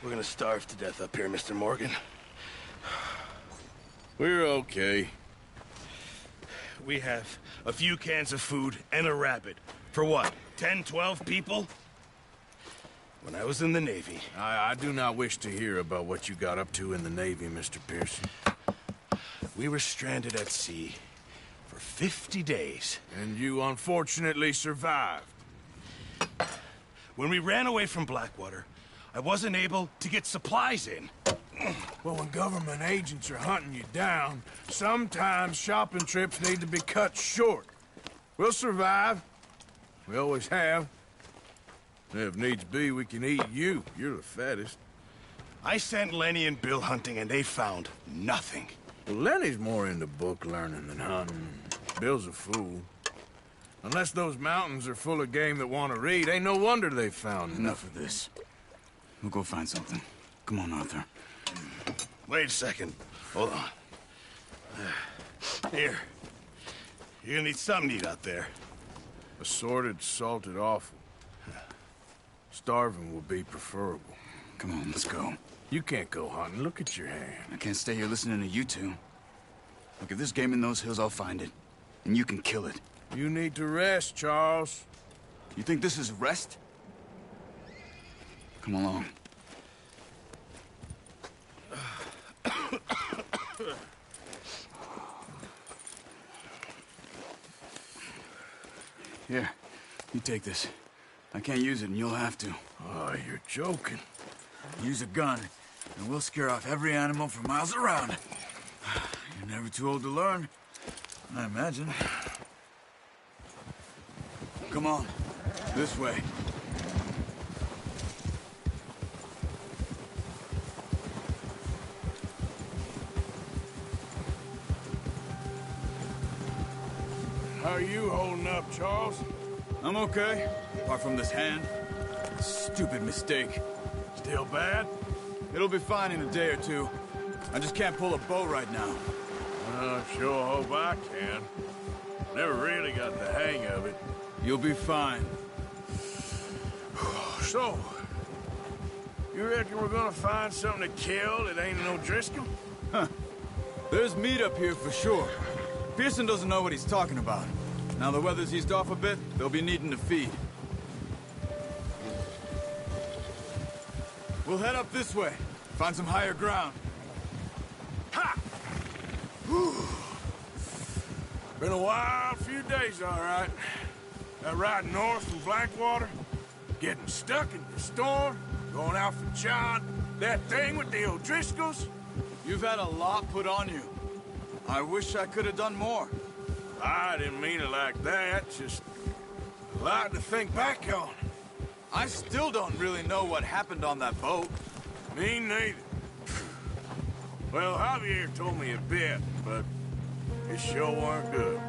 We're gonna starve to death up here, Mr. Morgan. We're okay. We have a few cans of food and a rabbit. For what, 10, 12 people? When I was in the Navy... I do not wish to hear about what you got up to in the Navy, Mr. Pearson. We were stranded at sea for 50 days. And you unfortunately survived. When we ran away from Blackwater, I wasn't able to get supplies in. Well, when government agents are hunting you down, sometimes shopping trips need to be cut short. We'll survive. We always have. If needs be, we can eat you. You're the fattest. I sent Lenny and Bill hunting, and they found nothing. Well, Lenny's more into book learning than hunting. Bill's a fool. Unless those mountains are full of game that want to read, ain't no wonder they found Enough of this. We'll go find something. Come on, Arthur. Wait a second. Hold on. Here. You're gonna need something to eat out there. Assorted, salted offal. Starving will be preferable. Come on, let's go. You can't go hunting. Look at your hand. I can't stay here listening to you two. Look, if there's game in those hills, I'll find it. And you can kill it. You need to rest, Charles. You think this is rest? Come along. Here, you take this. I can't use it, and you'll have to. Oh, you're joking. Use a gun, and we'll scare off every animal for miles around. You're never too old to learn, I imagine. Come on, this way. How are you holding up, Charles? I'm okay, apart from this hand. Stupid mistake. Still bad? It'll be fine in a day or two. I just can't pull a bow right now. I sure hope I can. Never really got the hang of it. You'll be fine. So, you reckon we're gonna find something to kill that ain't no Driscoll? Huh. There's meat up here for sure. Pearson doesn't know what he's talking about. Now the weather's eased off a bit, they'll be needing to feed. We'll head up this way. Find some higher ground. Ha! Whew. Been a wild few days, all right. That ride north from Blackwater, getting stuck in the storm, going out for John, that thing with the O'Driscolls. You've had a lot put on you. I wish I could have done more. I didn't mean it like that, just a lot to think back on. I still don't really know what happened on that boat. Me neither. Well, Javier told me a bit, but it sure weren't good.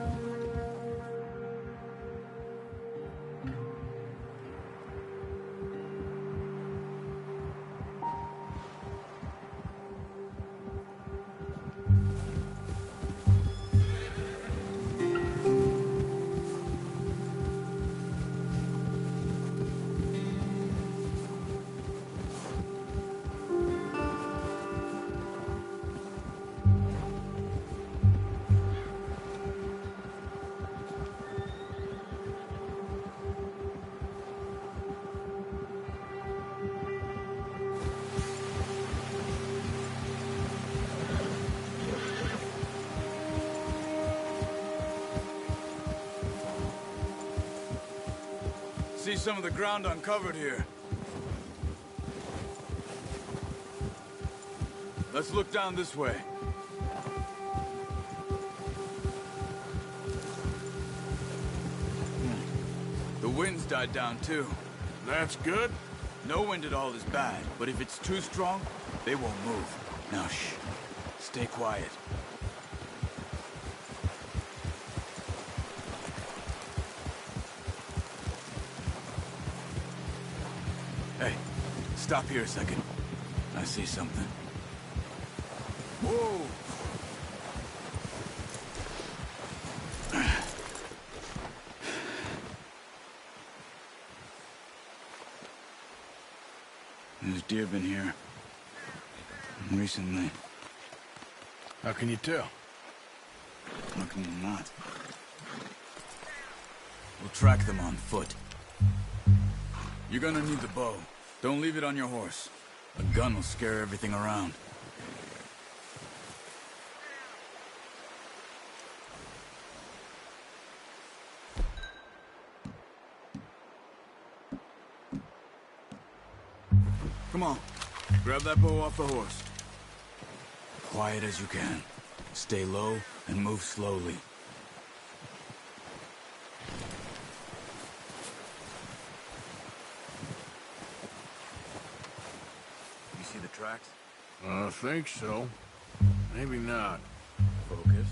See some of the ground uncovered here. Let's look down this way. The wind's died down too. That's good. No wind at all is bad, but if it's too strong, they won't move. Now shh. Stay quiet. Hey, stop here a second. I see something. Whoa! deer been here? Recently. How can you tell? How can you not? We'll track them on foot. You're gonna need the bow. Don't leave it on your horse. A gun will scare everything around. Come on. Grab that bow off the horse. Quiet as you can. Stay low and move slowly. You see the tracks? I think so. Maybe not. Focus.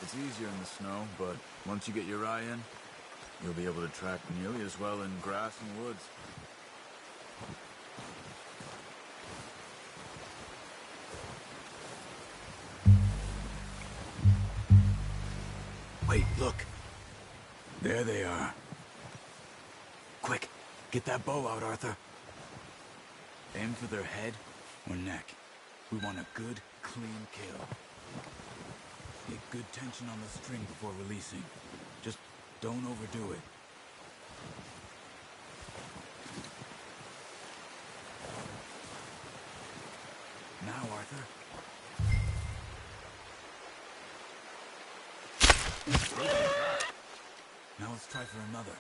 It's easier in the snow, but once you get your eye in, you'll be able to track nearly as well in grass and woods. Wait, look. There they are. Quick, get that bow out, Arthur. Aim for their head or neck. We want a good, clean kill. Get good tension on the string before releasing. Just don't overdo it. Now, Arthur. Now let's try for another.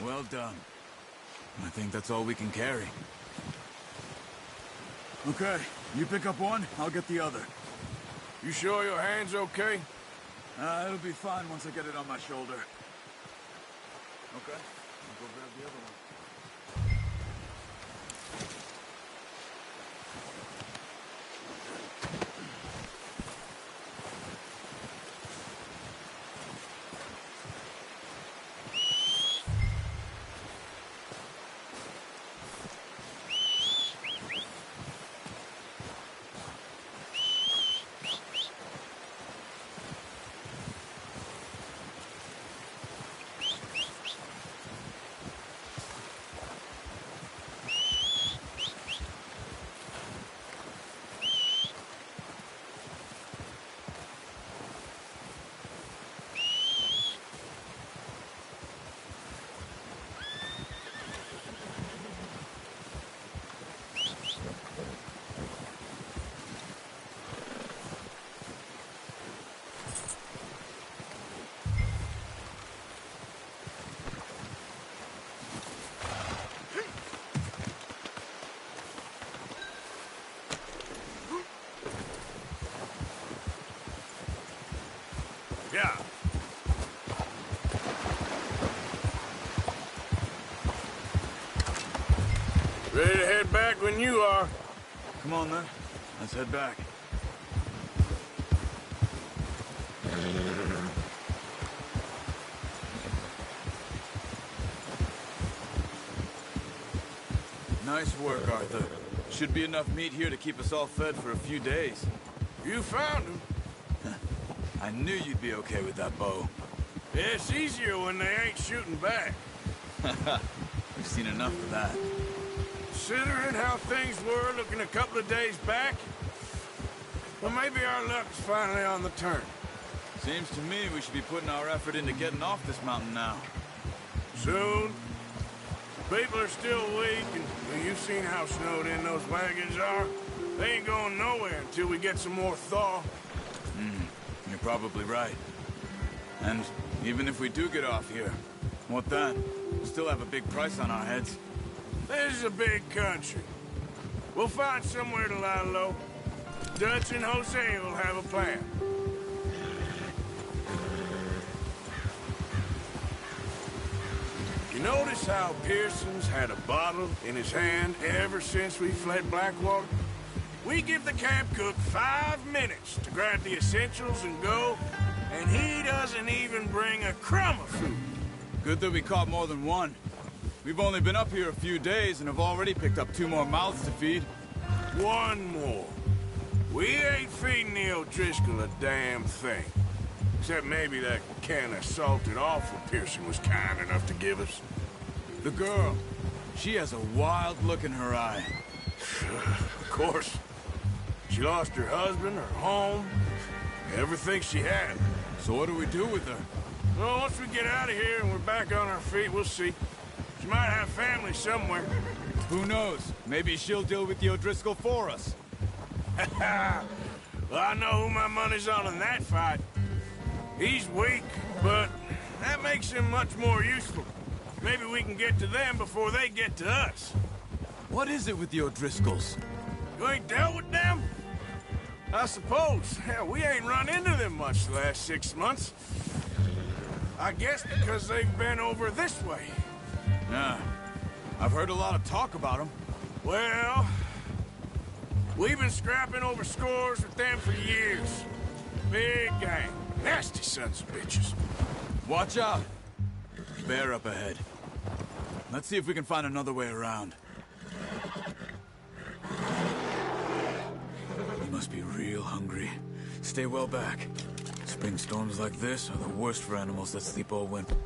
Well done. I think that's all we can carry. Okay, you pick up one, I'll get the other. You sure your hand's okay? It'll be fine once I get it on my shoulder. Okay, I'll go grab the other one. Ready to head back when you are. Come on, then. Let's head back. Nice work, Arthur. Should be enough meat here to keep us all fed for a few days. You found him. I knew you'd be okay with that bow. Yeah, it's easier when they ain't shooting back. We've seen enough of that. Considering how things were looking a couple of days back, well, maybe our luck's finally on the turn. Seems to me we should be putting our effort into getting off this mountain now. Soon. People are still weak, and well, you've seen how snowed in those wagons are. They ain't going nowhere until we get some more thaw. You're probably right. And even if we do get off here, what then? We'll still have a big price on our heads. This is a big country. We'll find somewhere to lie low. Dutch and Jose will have a plan. You notice how Pearson's had a bottle in his hand ever since we fled Blackwater? We give the camp cook 5 minutes to grab the essentials and go, and he doesn't even bring a crumb of food. Good that we caught more than one. We've only been up here a few days and have already picked up 2 more mouths to feed. 1 more. We ain't feeding the O'Driscoll a damn thing. Except maybe that can of salted offal Pearson was kind enough to give us. The girl, she has a wild look in her eye. Of course. She lost her husband, her home, everything she had. So what do we do with her? Well, once we get out of here and we're back on our feet, we'll see. She might have family somewhere. Who knows? Maybe she'll deal with the O'Driscoll for us. Well, I know who my money's on in that fight. He's weak, but that makes him much more useful. Maybe we can get to them before they get to us. What is it with the O'Driscolls? You ain't dealt with them? I suppose. Hell, we ain't run into them much the last 6 months. I guess because they've been over this way. Yeah. I've heard a lot of talk about them. Well, we've been scrapping over scores with them for years. Big gang. Nasty sons of bitches. Watch out. Bear up ahead. Let's see if we can find another way around. You must be real hungry. Stay well back. Spring storms like this are the worst for animals that sleep all winter.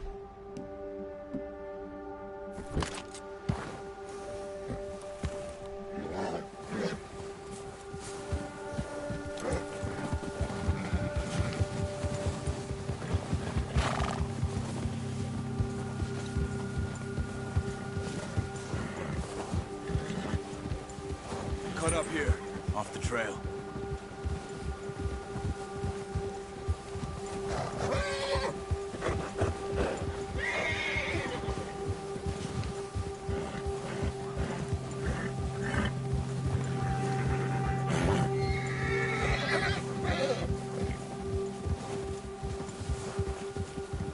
Cut up here, off the trail.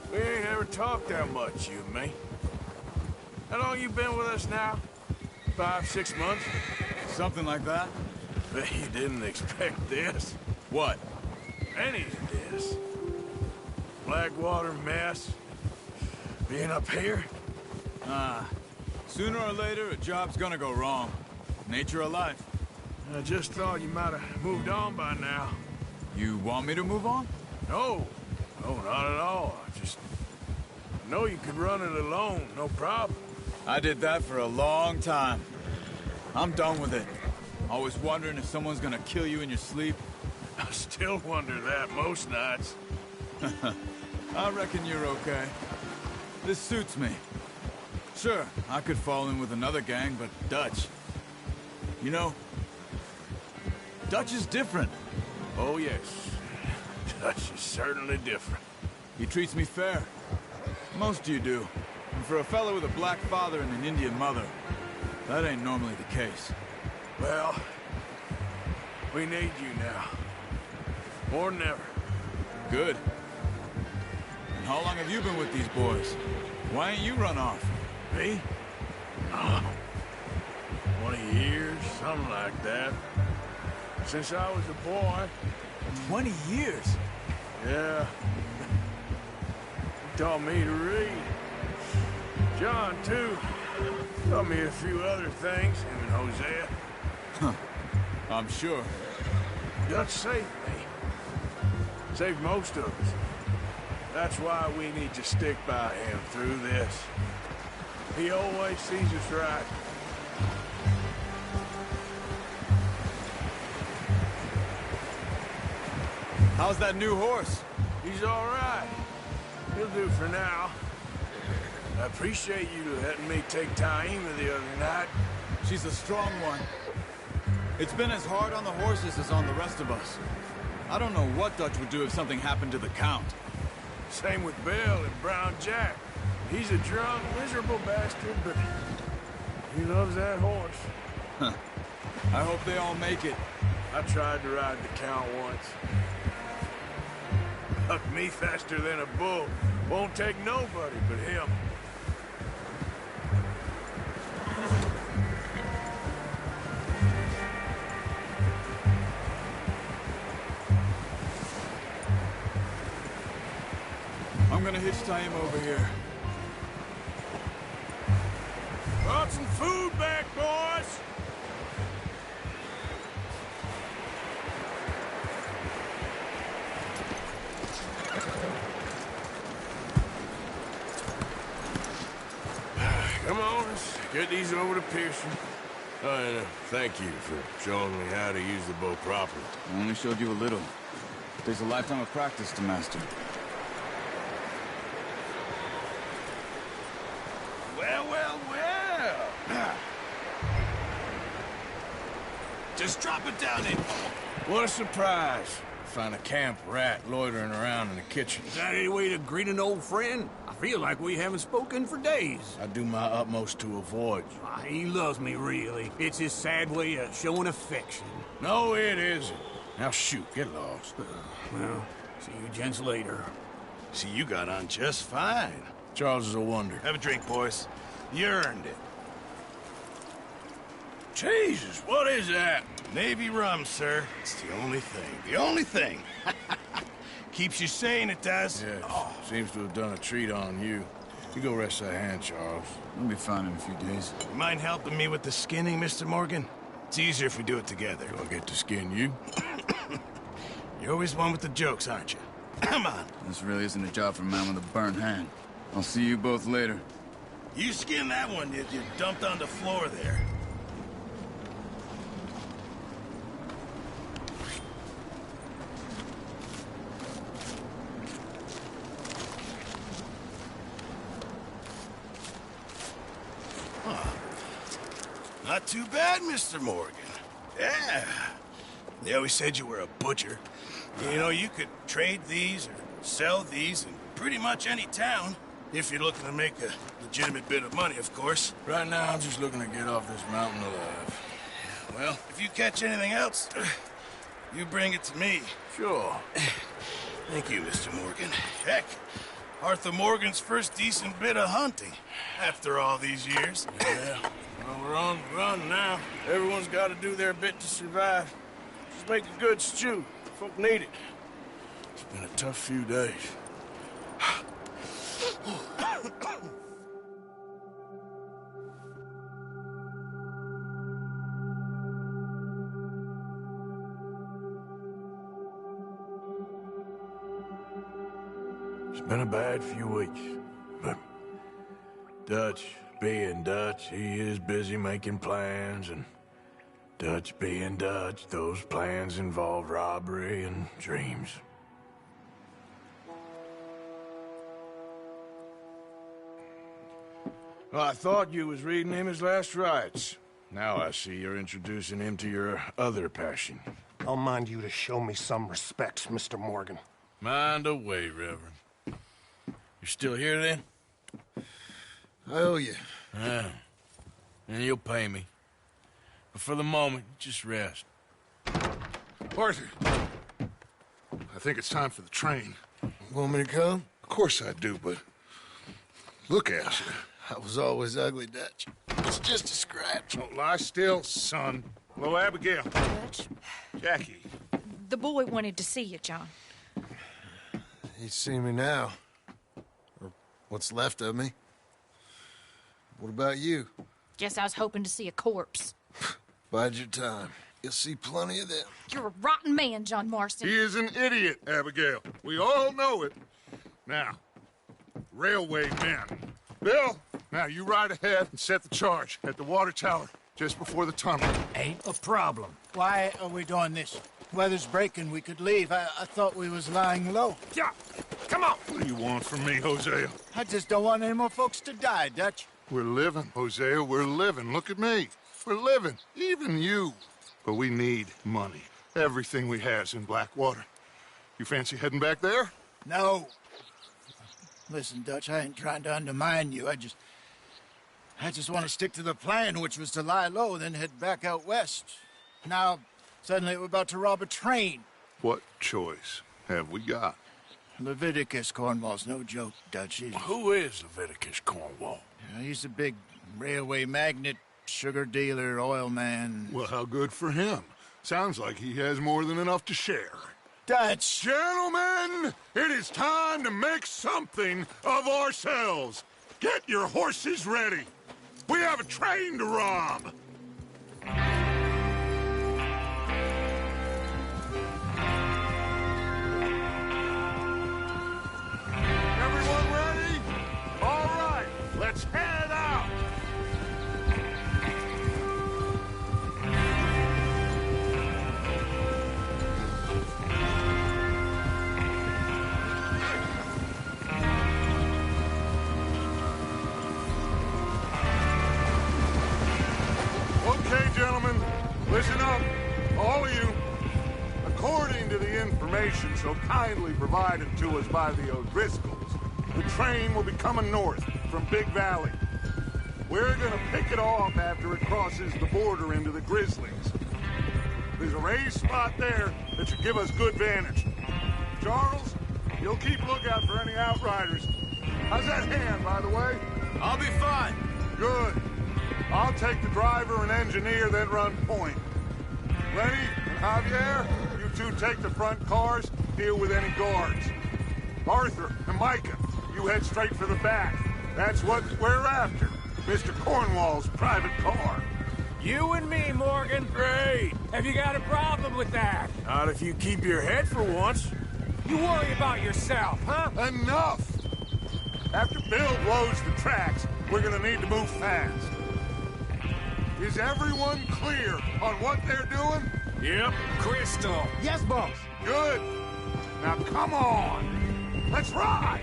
We ain't ever talked that much, you and me. How long you been with us now? 5, 6 months? Something like that? Bet you didn't expect this. What? Any of this. Blackwater mess. Being up here. Sooner or later, a job's gonna go wrong. Nature of life. I just thought you might have moved on by now. You want me to move on? No. No, not at all. I just know you could run it alone, no problem. I did that for a long time. I'm done with it. Always wondering if someone's gonna kill you in your sleep. I still wonder that most nights. I reckon you're okay. This suits me. Sure, I could fall in with another gang, but Dutch... You know, Dutch is different. Oh, yes. Dutch is certainly different. He treats me fair. Most of you do. And for a fellow with a black father and an Indian mother, that ain't normally the case. Well, we need you now. More than ever. Good. And how long have you been with these boys? Why ain't you run off? Me? Oh. 20 years, something like that. Since I was a boy. 20 years? Yeah. He taught me to read. John, too. Taught me a few other things, him and Hosea. Huh. I'm sure. Dutch saved me. Saved most of us. That's why we need to stick by him through this. He always sees us right. How's that new horse? He's all right. He'll do for now. I appreciate you letting me take Taima the other night. She's a strong one. It's been as hard on the horses as on the rest of us. I don't know what Dutch would do if something happened to the Count. Same with Bill and Brown Jack. He's a drunk, miserable bastard, but he loves that horse. Huh. I hope they all make it. I tried to ride the Count once. Bucked me faster than a bull. Won't take nobody but him. I'm gonna hitch Taima over here. Brought some food back, boys! Come on, let's get these over to Pearson. Oh, and thank you for showing me how to use the bow properly. I only showed you a little. There's a lifetime of practice to master. Well, well, well. Just drop it down in. What a surprise. Find a camp rat loitering around in the kitchen. Is that any way to greet an old friend? I feel like we haven't spoken for days. I do my utmost to avoid you. He loves me, really. It's his sad way of showing affection. No, it isn't. Now shoot, get lost. Well, see you gents later. See, you got on just fine. Charles is a wonder. Have a drink, boys. You earned it. Jesus, what is that? Navy rum, sir. It's the only thing. The only thing. Keeps you sane, it does. Yes, seems to have done a treat on you. You go rest that hand, Charles. We'll be fine in a few days. You mind helping me with the skinning, Mr. Morgan? It's easier if we do it together. Do I get to skin you? You're always one with the jokes, aren't you? Come on. This really isn't a job for a man with a burnt hand. I'll see you both later. You skin that one you dumped on the floor there. Not too bad, Mr. Morgan. Yeah. They always said you were a butcher. You know, you could trade these or sell these in pretty much any town. If you're looking to make a legitimate bit of money, of course. Right now, I'm just looking to get off this mountain alive. Well, if you catch anything else, you bring it to me. Sure. Thank you, Mr. Morgan. Heck, Arthur Morgan's first decent bit of hunting after all these years. Yeah. Well, we're on the run now. Everyone's got to do their bit to survive. Just make a good stew. Folk need it. It's been a tough few days. It's been a bad few weeks, but Dutch being Dutch, he is busy making plans, and Dutch being Dutch, those plans involve robbery and dreams. Well, I thought you was reading him his last rites. Now I see you're introducing him to your other passion. I'll mind you to show me some respect, Mr. Morgan. Mind away, Reverend. You're still here, then? I owe you. Yeah. And you'll pay me. But for the moment, just rest. Arthur, I think it's time for the train. Want me to come? Of course I do, but look at you. I was always ugly, Dutch. It's just a scratch. Don't lie still, son. Hello, Abigail. Dutch, Jackie. the boy wanted to see you, John. He's seen me now. Or what's left of me. What about you? Guess I was hoping to see a corpse. Bide your time. You'll see plenty of them. You're a rotten man, John Marston. He is an idiot, Abigail. We all know it. Now, railway men. Bill, now you ride ahead and set the charge at the water tower just before the tunnel. Ain't a problem. Why are we doing this? Weather's breaking. We could leave. I thought we was lying low. Yeah, come on. What do you want from me, Hosea? I just don't want any more folks to die, Dutch. We're living, Hosea. We're living. Look at me. We're living. Even you. But we need money. Everything we has in Blackwater. You fancy heading back there? No. Listen, Dutch, I ain't trying to undermine you. I just want to stick to the plan, which was to lie low, then head back out west. Now, suddenly we're about to rob a train. What choice have we got? Leviticus Cornwall's no joke, Dutch. Who is Leviticus Cornwall? He's a big railway magnate, sugar dealer, oil man. Well, how good for him. Sounds like he has more than enough to share. Dutch! Gentlemen, it is time to make something of ourselves. Get your horses ready. We have a train to rob. Everyone ready? All right, let's head out. Okay, gentlemen, listen up, all of you. According to the information so kindly provided to us by the O'Driscolls, the train will be coming north from Big Valley. We're gonna pick it off after it crosses the border into the Grizzlies. There's a raised spot there that should give us good vantage. Charles, you'll keep lookout for any outriders. How's that hand, by the way? I'll be fine. Good. I'll take the driver and engineer, then run point. Lenny and Javier, you two take the front cars, deal with any guards. Arthur and Micah, you head straight for the back. That's what we're after. Mr. Cornwall's private car. You and me, Morgan. Great. Have you got a problem with that? Not if you keep your head for once. You worry about yourself, huh? Enough! After Bill blows the tracks, we're gonna need to move fast. Is everyone clear on what they're doing? Yep. Crystal. Yes, boss. Good. Now come on. Let's ride.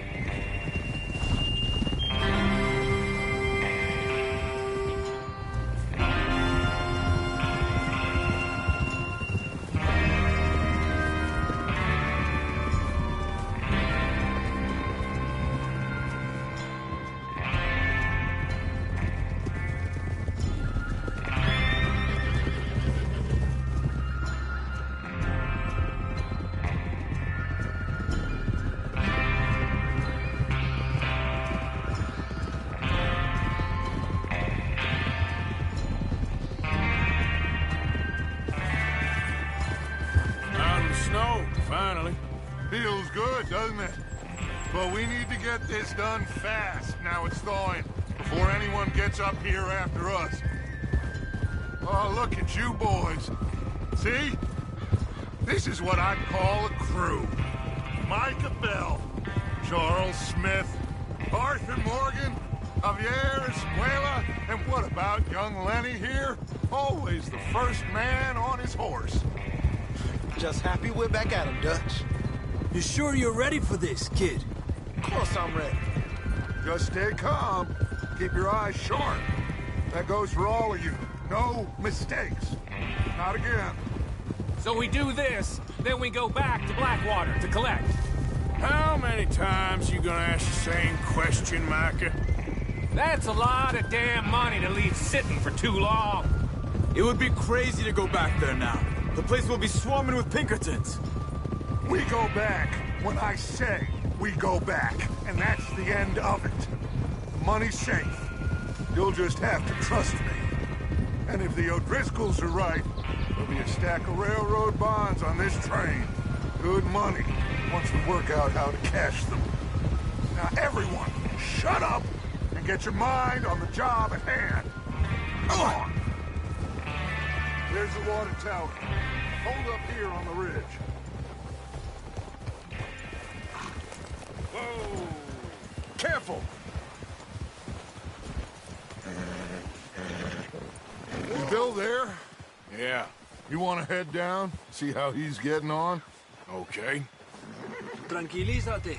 Finally. Feels good, doesn't it? But we need to get this done fast, now it's thawing, before anyone gets up here after us. Oh, look at you boys. See? This is what I'd call a crew. Micah Bell, Charles Smith, Arthur Morgan, Javier Escuela, and what about young Lenny here? Always the first man on his horse. Just happy we're back at him, Dutch. You sure you're ready for this, kid? Of course I'm ready. Just stay calm. Keep your eyes sharp. That goes for all of you. No mistakes. Not again. So we do this, then we go back to Blackwater to collect. How many times you gonna ask the same question, Micah? That's a lot of damn money to leave sitting for too long. It would be crazy to go back there now. The place will be swarming with Pinkertons. We go back when I say we go back, and that's the end of it. The money's safe. You'll just have to trust me. And if the O'Driscolls are right, there'll be a stack of railroad bonds on this train. Good money, once we work out how to cash them. Now everyone, shut up and get your mind on the job at hand. Come on. There's the water tower. Hold up here on the ridge. Whoa! Careful! Is Bill there? Yeah. You want to head down? See how he's getting on? Okay. Tranquilízate.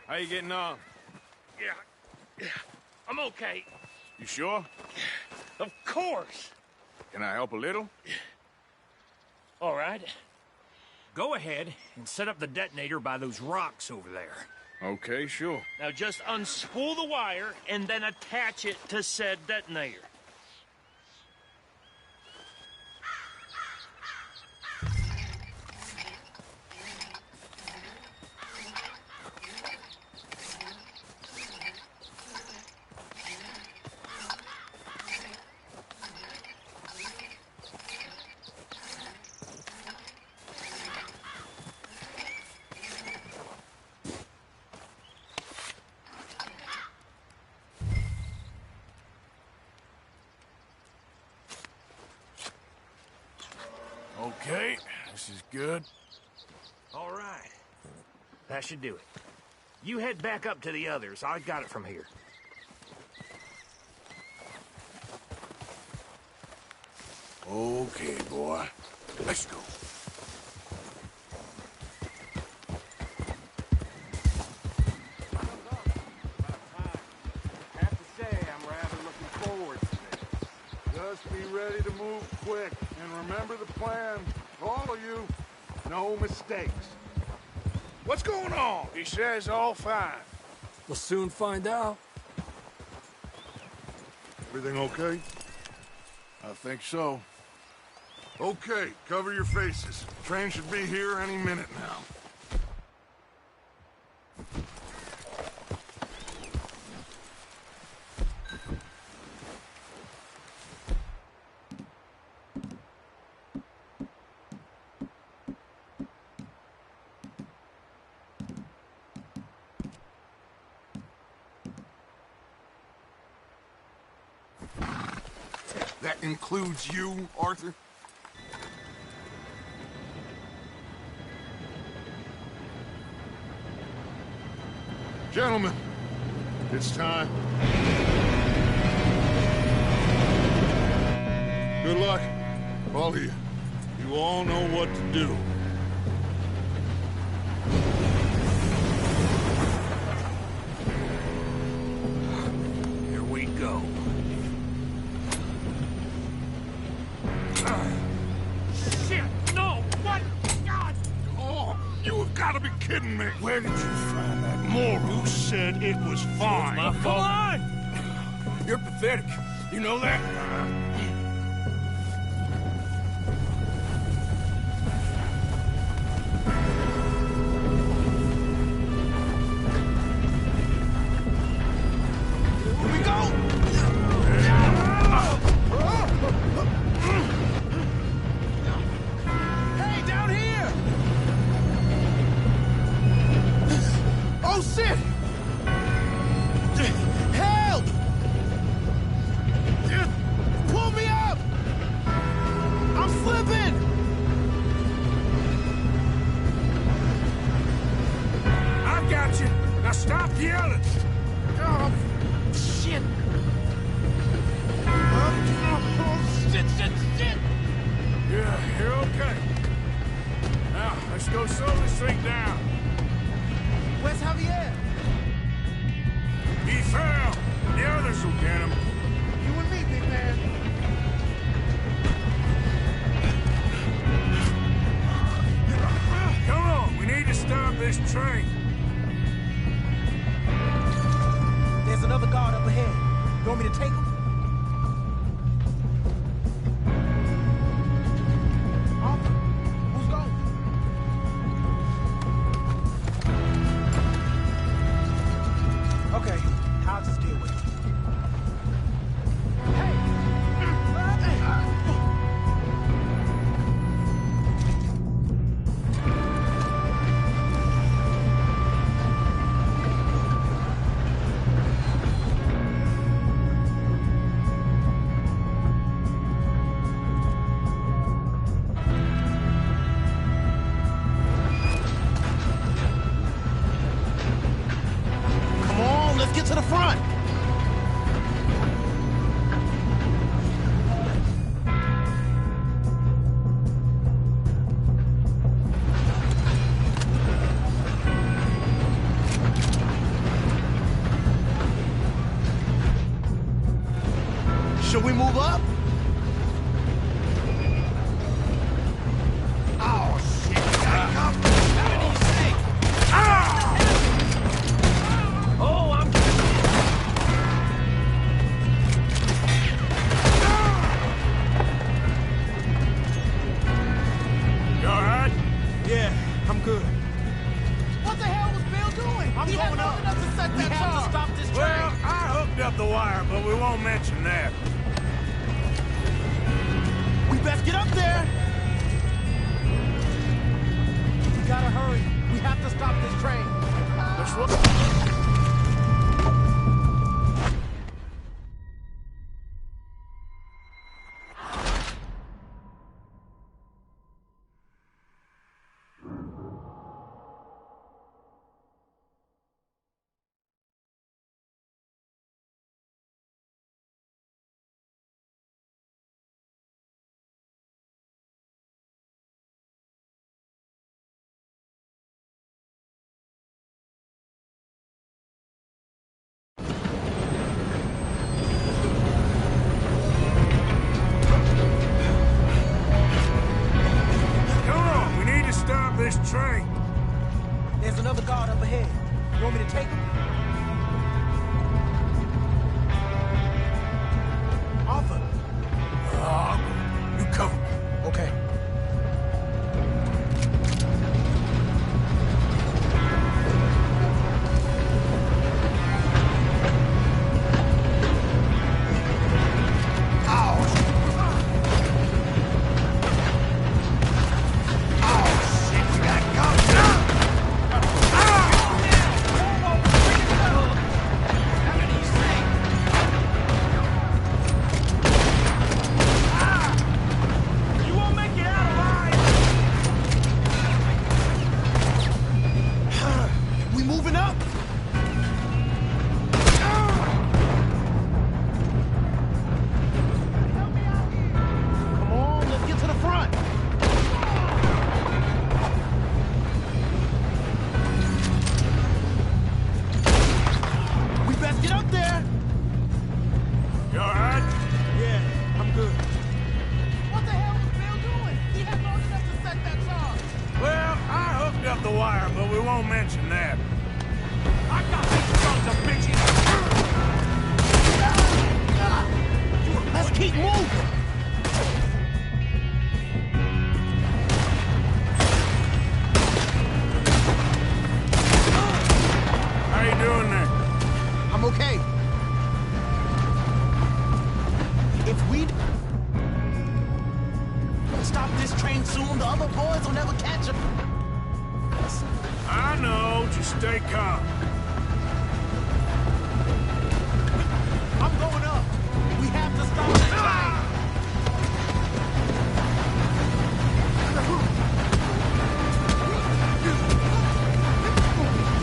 How you getting on? Yeah, I'm okay. You sure? Of course. Can I help a little? All right. Go ahead and set up the detonator by those rocks over there. Okay, sure. Now just unspool the wire and then attach it to said detonator. Okay, this is good. All right. That should do it. You head back up to the others. I got it from here. Okay, boy. Let's go. I have to say, I'm rather looking forward to this. Just be ready to move quick, and remember the plan. All of you, no mistakes. What's going on? He says all fine. We'll soon find out. Everything okay? I think so. Okay, cover your faces. Train should be here any minute now. That includes you, Arthur? Gentlemen, it's time. Good luck, all of you. You all know what to do. Here we go. Shit! No! What? God! Oh, you have got to be kidding me. Where did you find that moral? Who said it was fine? Come on! You're pathetic. You know that? Here we go! Hey, down here! stop yelling! Oh, shit! Shit! Yeah, you're okay. Now, let's go slow this thing down. Where's Javier? He fell. The others will get him. You and me, big man. Come on, we need to stop this train. There's another guard up ahead. You want me to take him? Who's going? Okay, I'll just deal with it. Come on, let's get to the front. Should we move up? Oh, shit. Oh, I'm... You all right? Yeah, I'm good. What the hell was Bill doing? I'm He had going long up. enough to set We that have to charge. stop this train. Well, I hooked up the wire, but we won't mention that. We best get up there. We gotta hurry. We have to stop this train. Let's look. Come on, we need to stop this train. There's another guard up ahead. You want me to take him? Arthur. You cover me. Okay. You won't make it out alive! We moving up? Come on, let's get to the front. We best get up there. You all right? Yeah, I'm good. What the hell was Bill doing? He had long enough to set that charge. Well, I hooked up the wire, but we won't mention that. I got these sons of bitches! Let's keep moving. How you doing there? I'm okay. If we stop this train soon, the other boys will never catch him. I know, just stay calm. I'm going up. We have to stop this train.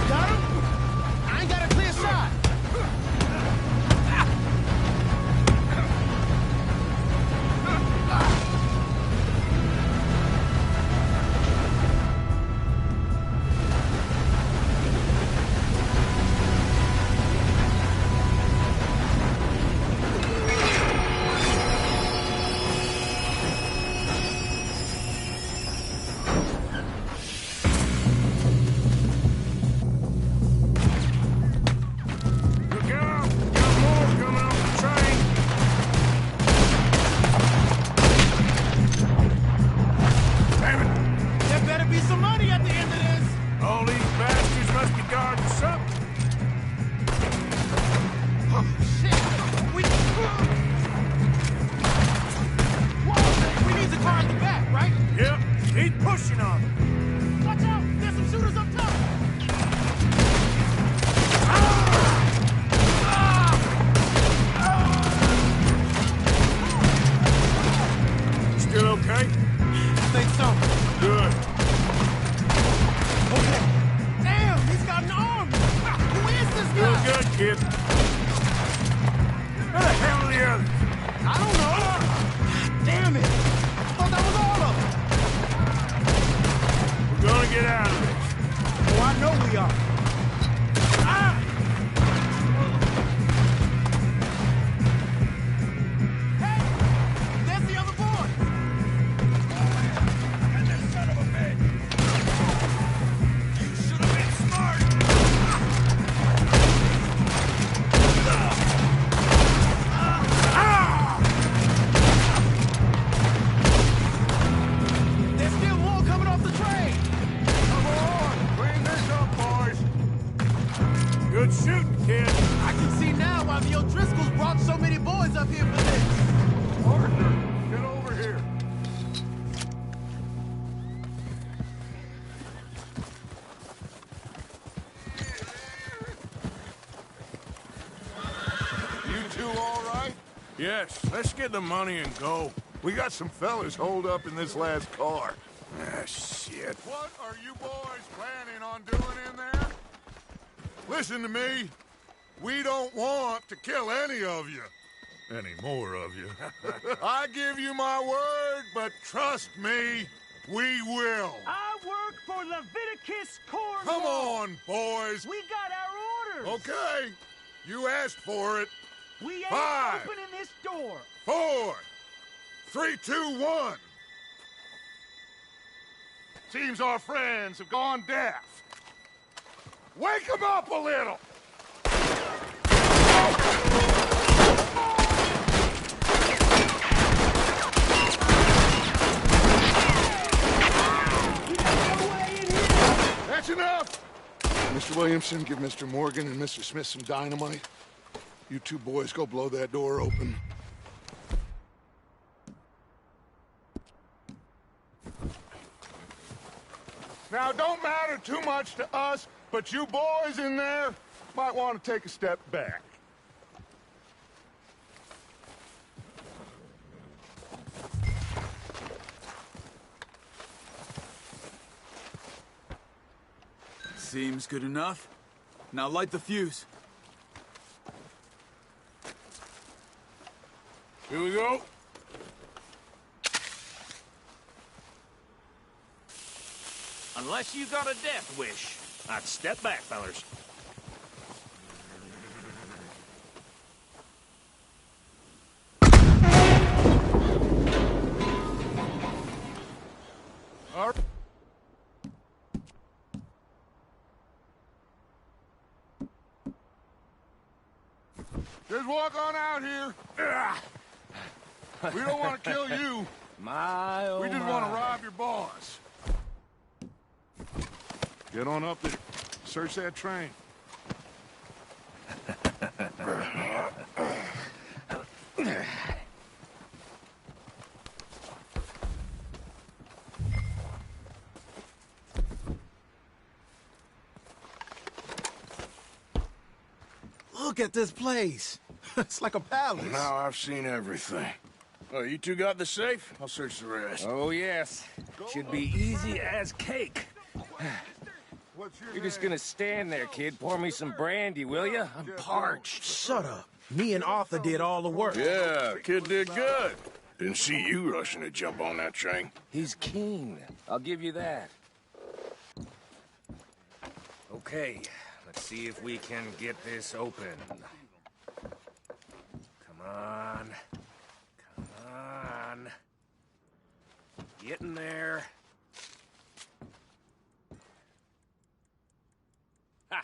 Got him? All these bastards must be guarding something. Oh, shit! Whoa, we need the car at the back, right? Yep, keep pushing on them. Watch out! There's some shooters up top! Still okay? I think so. Good. Okay. Damn, he's got an arm! Who is this Still guy? good, kid. Where the hell are the others? I don't know. Damn it! I thought that was all of them. We're gonna get out of this. Oh, I know we are. Hey! There's the other boy! And this son of a bitch! You should have been smart! There's still more coming off the train! Come on, clean this up, boys. Good shooting, kid. I can see now why the O'Driscolls brought so many boys up here for this. Arthur, get over here. You two all right? Yes, let's get the money and go. We got some fellas holed up in this last car. Ah, shit. What are you boys planning on doing in there? Listen to me. We don't want to kill any of you. Any more of you. I give you my word, but trust me, we will. I work for Leviticus Cornwall. Come on, boys. We got our orders. Okay. You asked for it. We ain't 5, opening this door. 4, 3, 2, 1. Seems our friends have gone deaf. Wake them up a little. That's enough. Mr. Williamson, give Mr. Morgan and Mr. Smith some dynamite. You two boys go blow that door open. Now, don't matter too much to us, but you boys in there might want to take a step back. Seems good enough. Now light the fuse. Here we go. Unless you got a death wish, I'd step back, fellers. All right. Just walk on out here. We don't want to kill you. My, oh We just want to rob your boss. Get on up there. Search that train. Look at this place. It's like a palace. Now I've seen everything. Oh, you two got the safe? I'll search the rest. Oh, yes. Should be easy as cake. You're just gonna stand there, kid. Pour me some brandy, will you? I'm parched. Shut up. Me and Arthur did all the work. Yeah, kid did good. Didn't see you rushing to jump on that train. He's keen. I'll give you that. Okay, let's see if we can get this open. Come on. Come on. Get in there. Ha!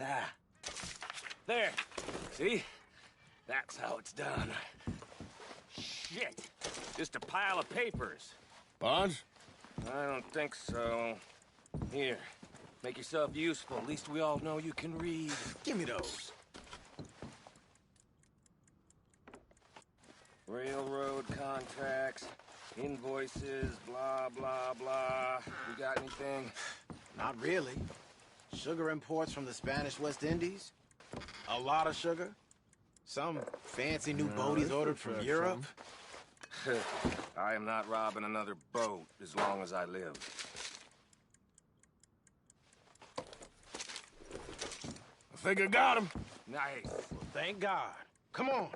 Ah. There. See? That's how it's done. Shit. Just a pile of papers. Bonds? I don't think so. Here. Make yourself useful. At least we all know you can read. Give me those. Railroad contracts, invoices, blah, blah, blah. You got anything? Not really. Sugar imports from the Spanish West Indies. A lot of sugar. Some fancy new boat he's ordered from Europe. I am not robbing another boat as long as I live. I think I got him. Nice. Well, thank God. Come on.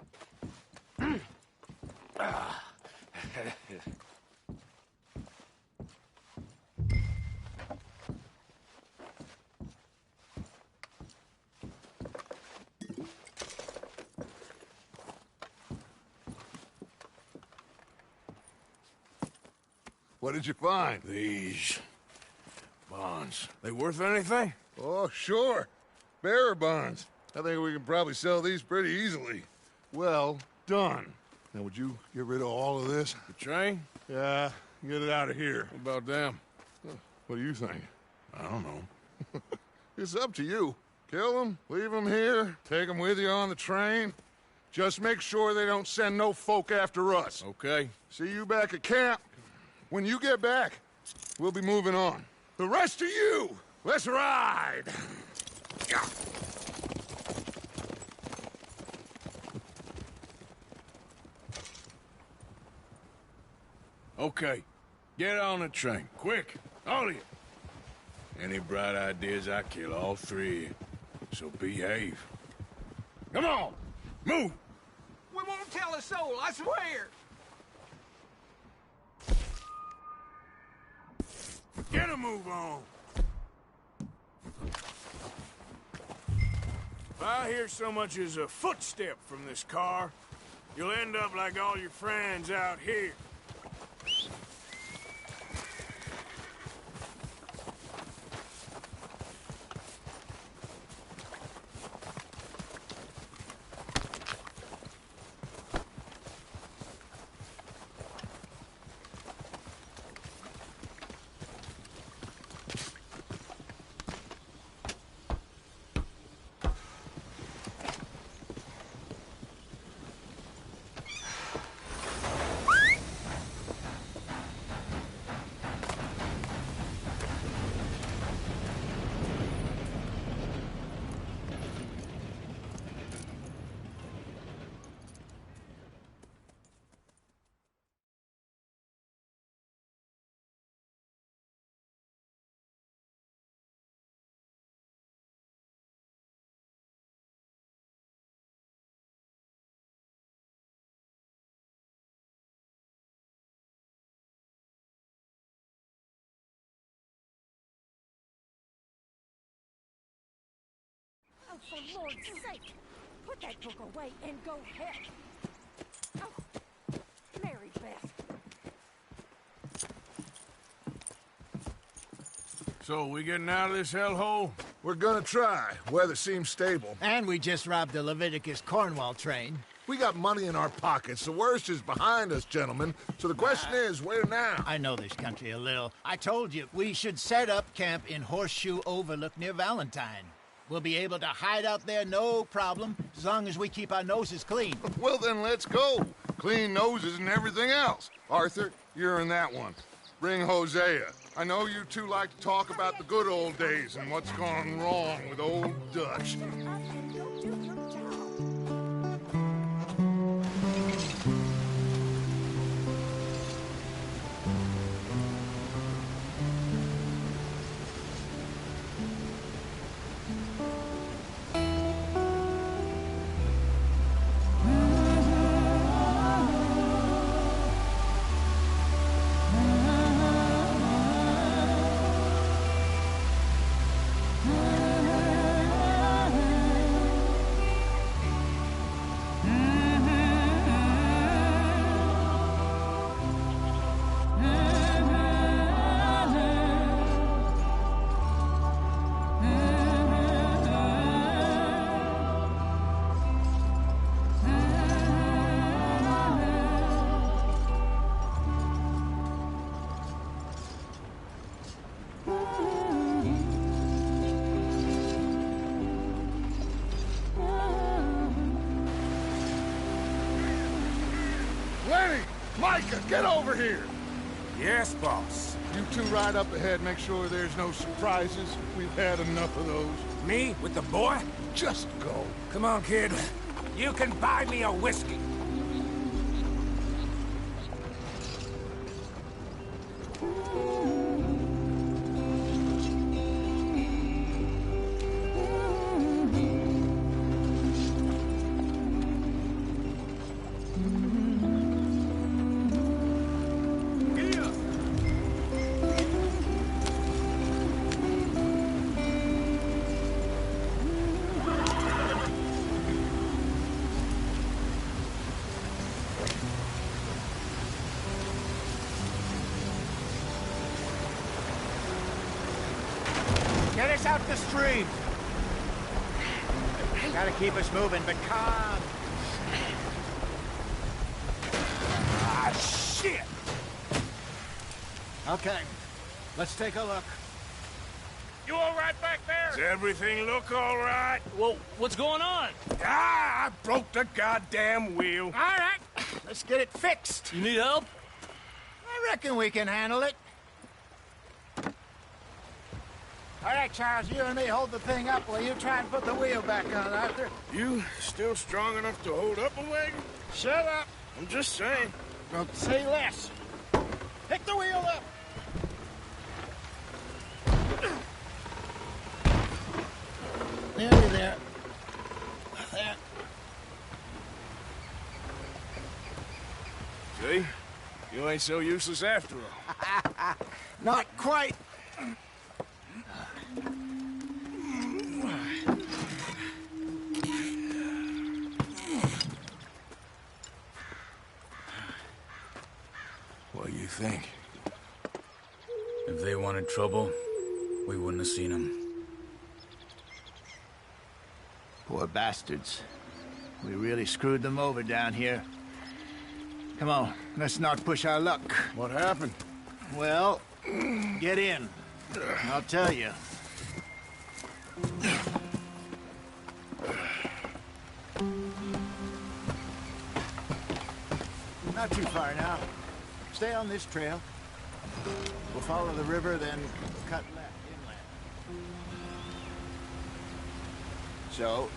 What did you find? These bonds. They worth anything? Oh, sure. Bearer bonds. I think we can probably sell these pretty easily. Well done. Now, would you get rid of all of this? The train? Yeah, get it out of here. What about them? What do you think? I don't know. It's up to you. Kill them, leave them here, take them with you on the train. Just make sure they don't send no folk after us. Okay. See you back at camp. When you get back, we'll be moving on. The rest of you, let's ride! Okay. Get on the train. Quick. All of you. Any bright ideas, I kill all three. So behave. Come on! Move! We won't tell a soul, I swear! Get a move on! If I hear so much as a footstep from this car, you'll end up like all your friends out here. Oh, for Lord's sake! Put that book away and go ahead. Oh, Mary Beth. So, we getting out of this hellhole? We're gonna try. Weather seems stable. And we just robbed the Leviticus Cornwall train. We got money in our pockets. The worst is behind us, gentlemen. So the question is, where now? I know this country a little. I told you, we should set up camp in Horseshoe Overlook near Valentine. We'll be able to hide out there no problem, as long as we keep our noses clean. Well, then let's go. Clean noses and everything else. Arthur, you're in that one. Bring Hosea. I know you two like to talk about the good old days and what's gone wrong with old Dutch. get over here! Yes, boss. You two ride up ahead, make sure there's no surprises. We've had enough of those. Me with the boy? Just go. Come on, kid. You can buy me a whiskey. Get us out the stream. Gotta keep us moving, but calm. Ah, shit! Okay, let's take a look. You all right back there? Does everything look all right? Well, what's going on? Ah, I broke the goddamn wheel. All right, let's get it fixed. You need help? I reckon we can handle it. All right, Charles, you and me hold the thing up while you try and put the wheel back on, Arthur. You still strong enough to hold up a wagon? Shut up. I'm just saying. Don't say less. Pick the wheel up. Nearly there. There. See? You ain't so useless after all. Not quite. What do you think? If they wanted trouble, we wouldn't have seen them. Poor bastards. We really screwed them over down here. Come on, let's not push our luck. What happened? Well, get in. I'll tell you. Not too far now. Stay on this trail. We'll follow the river, then cut left inland. So,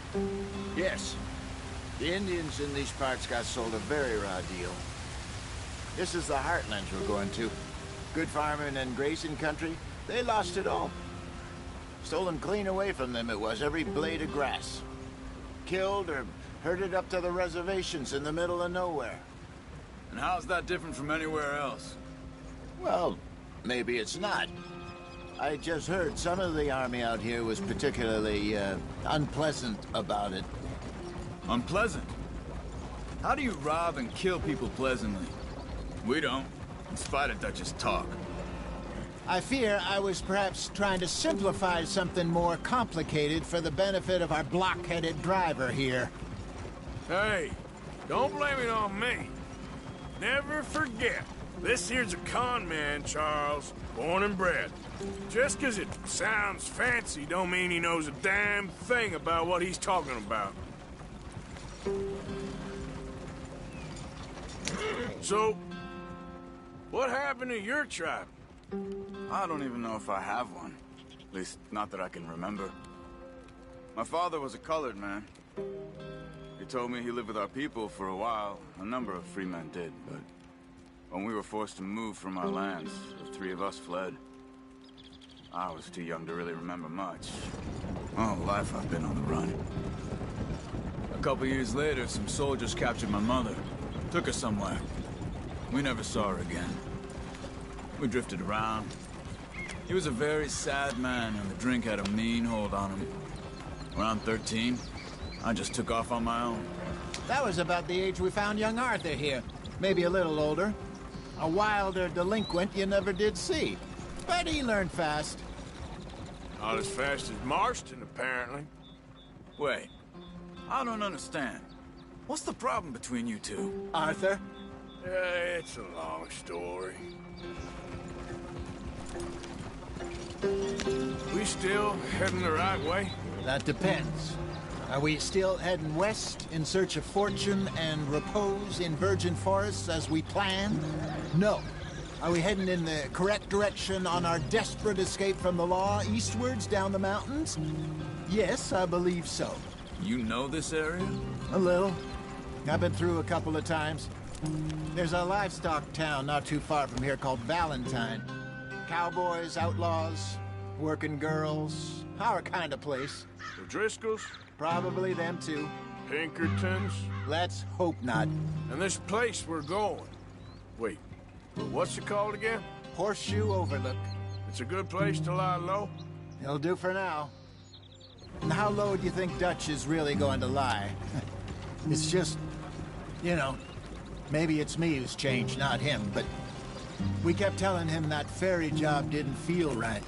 yes, the Indians in these parts got sold a very raw deal. This is the heartlands we're going to. Good farming and grazing country, they lost it all. Stolen clean away from them it was, every blade of grass. Killed or herded up to the reservations in the middle of nowhere. And how's that different from anywhere else? Well, maybe it's not. I just heard some of the army out here was particularly, unpleasant about it. Unpleasant? How do you rob and kill people pleasantly? We don't, in spite of Dutch's talk. I fear I was perhaps trying to simplify something more complicated for the benefit of our block-headed driver here. Hey, don't blame it on me. Never forget, this here's a con man, Charles, born and bred. Just 'cause it sounds fancy don't mean he knows a damn thing about what he's talking about. So, what happened to your tribe? I don't even know if I have one. At least, not that I can remember. My father was a colored man. He told me he lived with our people for a while. A number of free men did, but when we were forced to move from our lands, the three of us fled. I was too young to really remember much. All life I've been on the run. A couple years later, some soldiers captured my mother. Took her somewhere. We never saw her again. We drifted around. He was a very sad man, and the drink had a mean hold on him. Around 13, I just took off on my own. That was about the age we found young Arthur here. Maybe a little older. A wilder delinquent you never did see. But he learned fast. Not as fast as Marston, apparently. Wait, I don't understand. What's the problem between you two? Arthur? It's a long story. We still heading the right way? That depends. Are we still heading west in search of fortune and repose in virgin forests as we planned? No. Are we heading in the correct direction on our desperate escape from the law eastwards down the mountains? Yes, I believe so. You know this area? A little. I've been through a couple of times. There's a livestock town not too far from here called Valentine. Cowboys, outlaws, working girls, our kind of place. The Driscolls? Probably them too. Pinkertons? Let's hope not. And this place we're going. Wait, what's it called again? Horseshoe Overlook. It's a good place to lie low? It'll do for now. And how low do you think Dutch is really going to lie? It's just, you know, maybe it's me who's changed, not him, but we kept telling him that ferry job didn't feel right.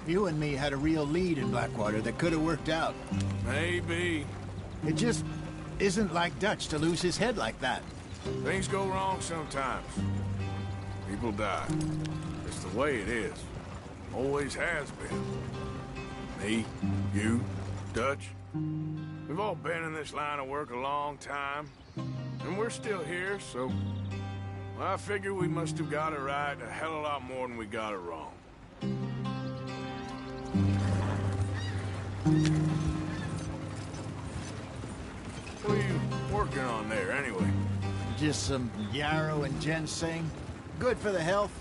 You and me had a real lead in Blackwater that could have worked out. Maybe. It just isn't like Dutch to lose his head like that. Things go wrong sometimes. People die. It's the way it is. Always has been. Me, you, Dutch. We've all been in this line of work a long time. And we're still here, so... well, I figure we must have got it right a hell of a lot more than we got it wrong. What are you working on there, anyway? Just some yarrow and ginseng. Good for the health.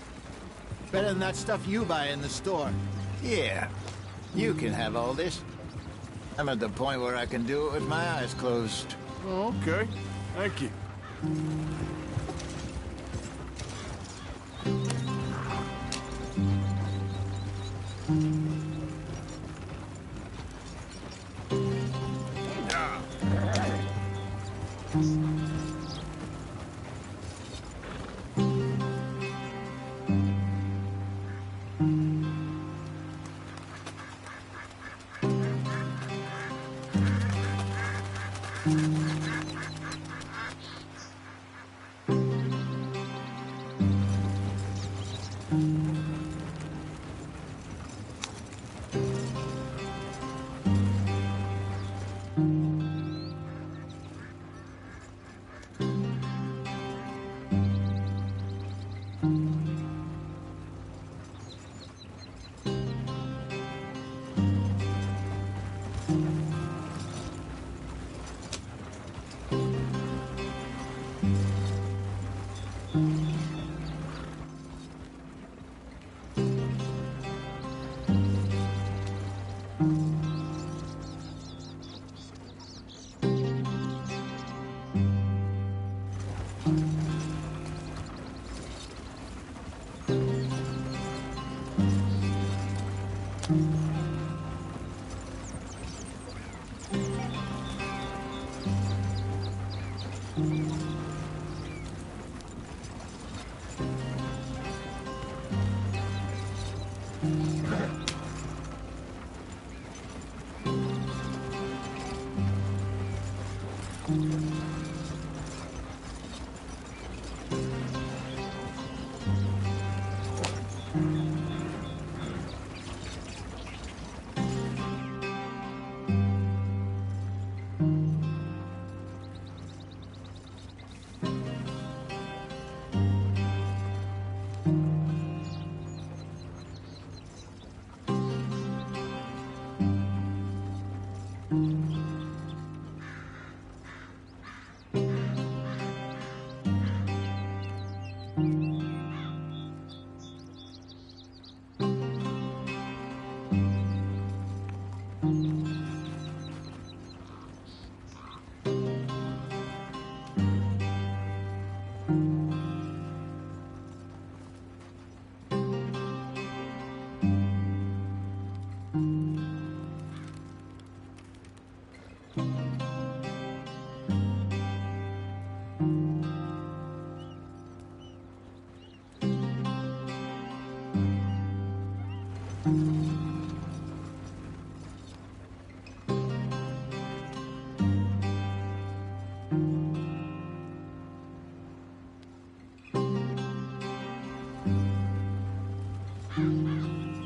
Better than that stuff you buy in the store. Yeah, you can have all this. I'm at the point where I can do it with my eyes closed. Oh, okay. Thank you.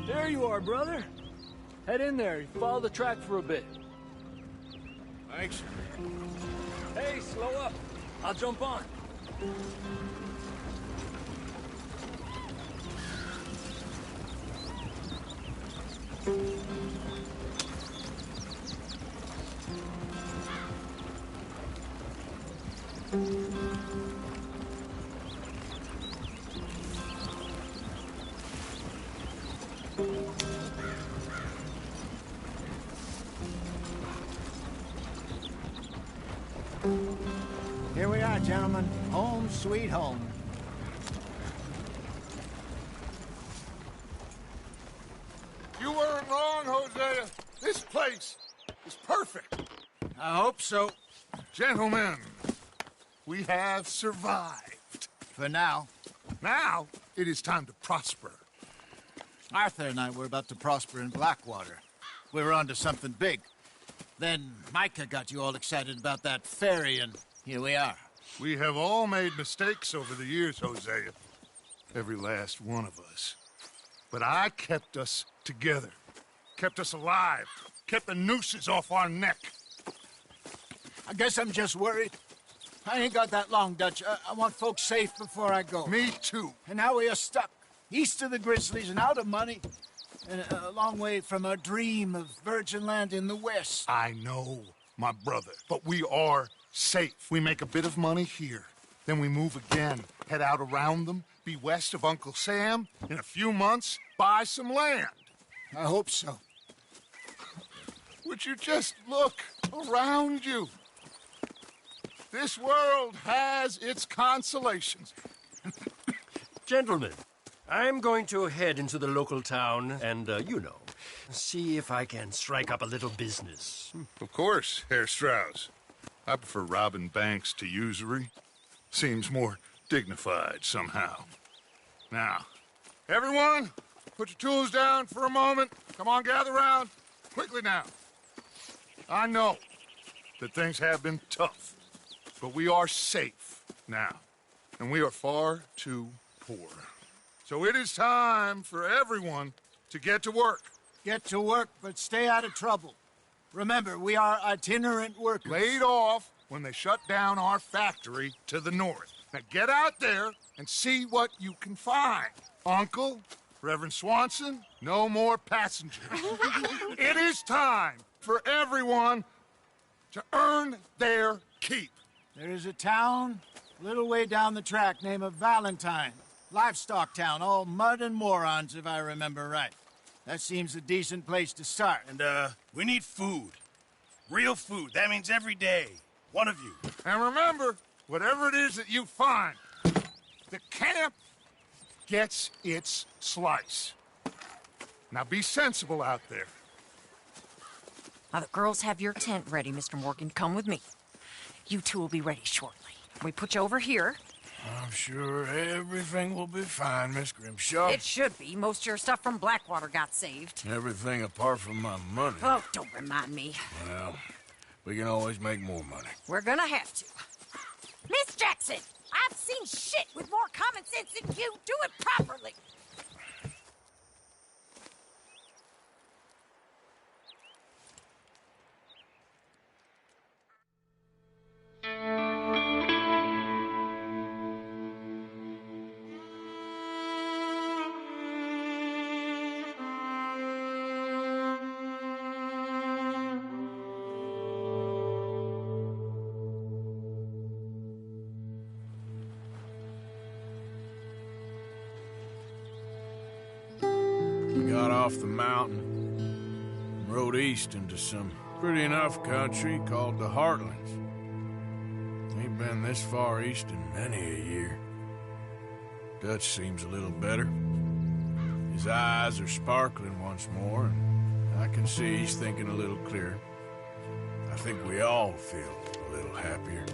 There you are, brother. Head in there. Follow the track for a bit. Thanks. Hey, slow up. I'll jump on. Here we are, gentlemen. Home sweet home. You weren't wrong, Hosea. This place is perfect. I hope so. Gentlemen, we have survived. For now. Now, it is time to prosper. Arthur and I were about to prosper in Blackwater. We were onto something big. Then Micah got you all excited about that ferry, and here we are. We have all made mistakes over the years, Hosea. Every last one of us. But I kept us together. Kept us alive. Kept the nooses off our neck. I guess I'm just worried. I ain't got that long, Dutch. I want folks safe before I go. Me too. And now we are stuck. East of the Grizzlies and out of money. And a long way from our dream of virgin land in the west. I know, my brother. But we are safe. We make a bit of money here. Then we move again. Head out around them. Be west of Uncle Sam. In a few months, buy some land. I hope so. Would you just look around you? This world has its consolations. Gentlemen, I'm going to head into the local town and, see if I can strike up a little business. Of course, Herr Strauss. I prefer robbing banks to usury. Seems more dignified somehow. Now, everyone, put your tools down for a moment. Come on, gather round. Quickly now. I know that things have been tough, but we are safe now, and we are far too poor. So it is time for everyone to get to work. Get to work, but stay out of trouble. Remember, we are itinerant workers. Laid off when they shut down our factory to the north. Now get out there and see what you can find. Uncle, Reverend Swanson, no more passengers. It is time for everyone to earn their keep. There is a town a little way down the track named Valentine. Livestock town, all mud and morons, if I remember right. That seems a decent place to start. And, we need food. Real food. That means every day. One of you. And remember, whatever it is that you find, the camp gets its slice. Now be sensible out there. Now, the girls have your tent ready, Mr. Morgan. Come with me. You two will be ready shortly. We put you over here. I'm sure everything will be fine, Miss Grimshaw. It should be. Most of your stuff from Blackwater got saved. Everything apart from my money. Oh, don't remind me. Well, we can always make more money. We're gonna have to. Miss Jackson, I've seen shit with more common sense than you. Do it properly. Got off the mountain and rode east into some pretty enough country called the Heartlands. Ain't been this far east in many a year. Dutch seems a little better. His eyes are sparkling once more, and I can see he's thinking a little clearer. I think we all feel a little happier,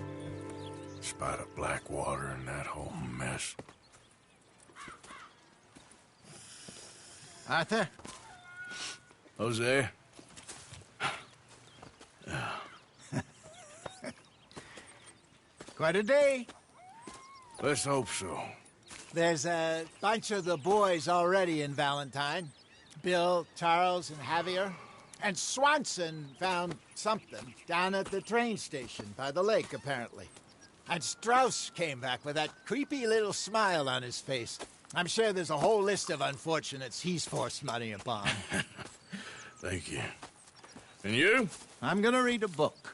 in spite of Blackwater and that whole mess. Arthur? Jose? Quite a day. Let's hope so. There's a bunch of the boys already in Valentine. Bill, Charles, and Javier. And Swanson found something down at the train station by the lake, apparently. And Strauss came back with that creepy little smile on his face. I'm sure there's a whole list of unfortunates he's forced money upon. Thank you. And you? I'm gonna read a book.